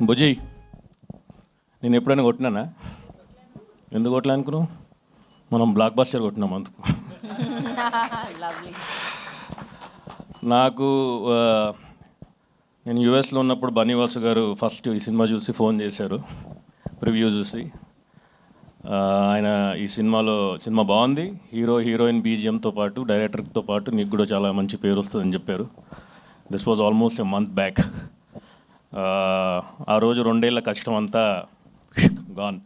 భుజీ, నేను ఎప్పుడైనా కొట్టినానా? ఎందుకు కొట్టలే అనుకున్నావు? మనం బ్లాక్ బస్టర్ కొట్టినాం అందుకు. నాకు నేను యూఎస్లో ఉన్నప్పుడు బన్నీవాసు గారు ఫస్ట్ ఈ సినిమా చూసి ఫోన్ చేశారు, ప్రివ్యూ చూసి. ఆయన ఈ సినిమా బాగుంది, హీరోయిన్ బీజిఎంతో పాటు డైరెక్టర్తో పాటు నీకు కూడా చాలా మంచి పేరు వస్తుందని చెప్పారు. This was almost a month back. ఆ రోజు 2 ఏళ్ల కష్టం అంతా gone.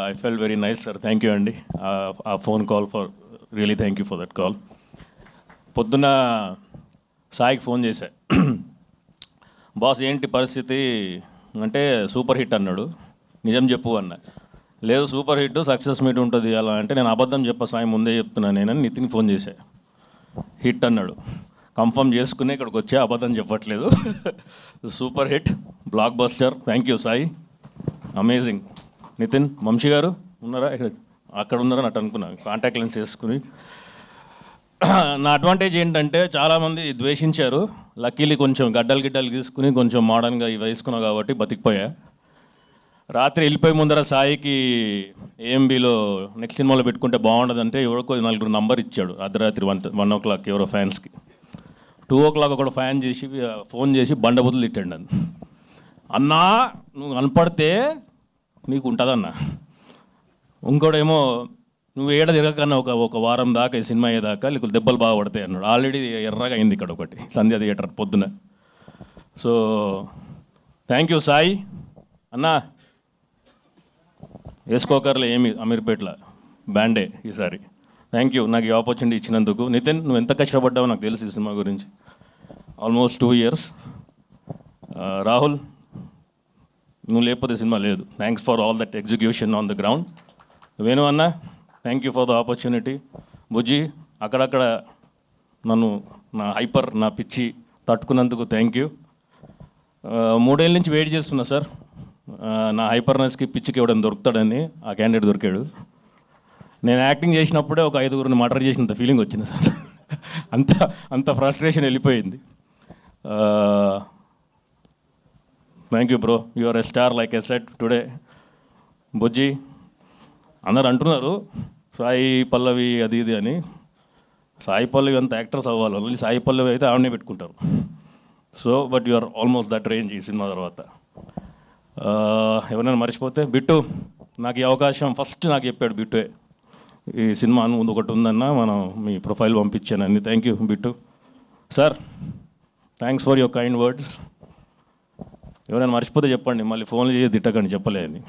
I felt very nice sir, thank you అండి. ఆ phone call for really thank you for that call. పొద్దున్న సాయికి ఫోన్ చేశా, బాస్ ఏంటి పరిస్థితి అంటే సూపర్ హిట్ అన్నాడు. నిజం చెప్పు అన్న. లేదు సూపర్ హిట్ సక్సెస్ మీట్ ఉంటుంది అలా అంటే, నేను అబద్ధం చెప్పా సాయి, ముందే చెప్తున్నాను నేనని నితిన్ ఫోన్ చేశా. హిట్ అన్నాడు, కన్ఫర్మ్ చేసుకునే ఇక్కడికి వచ్చే, అబద్ధం చెప్పట్లేదు. Super hit, blockbuster. Thank you Sai, amazing. Nithin, Vamsi garu ఉన్నారా? అక్కడ ఉన్నారని అటు అనుకున్నాను, కాంటాక్ట్ లెన్స్ చేసుకుని. నా అడ్వాంటేజ్ ఏంటంటే చాలామంది ద్వేషించారు, లక్కీలీ కొంచెం గడ్డలు తీసుకుని కొంచెం మోడర్న్గా ఇవి వేసుకున్నావు కాబట్టి బతికిపోయా. రాత్రి వెళ్ళిపోయి ముందర సాయికి ఏఎంబీలో నెక్స్ట్ సినిమాలో పెట్టుకుంటే బాగుండదంటే ఎవరికో 4 నంబర్ ఇచ్చాడు. అర్ధరాత్రి 1 o'clock ఎవరో ఫ్యాన్స్కి. 2 o'clock కూడా ఫోన్ చేసి బండబుద్ధులు తిట్టాడు నన్ను. అన్నా నువ్వు కనపడితే నీకు ఉంటుందన్న. ఇంకోటేమో నువ్వు ఏడ తిరగకన్నా ఒక వారం దాకా ఈ సినిమా అయ్యేదాకా లేకపోతే దెబ్బలు బాగా పడతాయి అన్నాడు. ఆల్రెడీ ఎర్రగా అయింది ఇక్కడ ఒకటి సంధ్య థియేటర్ పొద్దున. సో థ్యాంక్ యూ సాయి అన్నా. వేసుకోకర్లే ఏమి అమీర్పేట్ల బ్యాండే ఈసారి. థ్యాంక్ యూ నాకు ఈ ఆపర్చునిటీ ఇచ్చినందుకు. నితిన్, నువ్వు ఎంత కష్టపడ్డావో నాకు తెలుసు ఈ సినిమా గురించి, ఆల్మోస్ట్ 2 years. రాహుల్, నువ్వు లేకపోతే సినిమా లేదు. Thanks for all that execution on the ground. Venu అన్న, thank you for the opportunity. Bujji, అక్కడక్కడ నన్ను నా పిచ్చి తట్టుకున్నందుకు థ్యాంక్ యూ. 3 ఏళ్ళ నుంచి వెయిట్ చేస్తున్నా సార్, నా హైపర్నెస్కి పిచ్చికి ఎవడని దొరుకుతాడని. ఆ క్యాండిడేట్ దొరికాడు. నేను యాక్టింగ్ చేసినప్పుడే ఒక 5గురిని మర్డర్ చేసినంత ఫీలింగ్ వచ్చింది సార్. అంత ఫ్రస్ట్రేషన్ వెళ్ళిపోయింది. Thank you bro, you are a star like a set today. Bujji, అందరు అంటున్నారు సాయి పల్లవి అది ఇది అని. సాయి పల్లవి అంత యాక్టర్స్ అవ్వాలి, ఓన్లీ సాయి పల్లవి అయితే ఆవిడనే పెట్టుకుంటారు. So but you are almost that range ఈ సినిమా తర్వాత. ఎవరైనా మర్చిపోతే బిట్టు, నాకు ఈ అవకాశం ఫస్ట్ నాకు చెప్పాడు బిట్టుే, ఈ సినిమా ముందు ఒకటి ఉందన్న, మనం మీ ప్రొఫైల్ పంపించాను అన్ని. Thank you Bittu sir, thanks for your kind words. ఎవరైనా మర్చిపోతే చెప్పండి, మళ్ళీ ఫోన్లు చేసి తిట్టకండి చెప్పలే అని.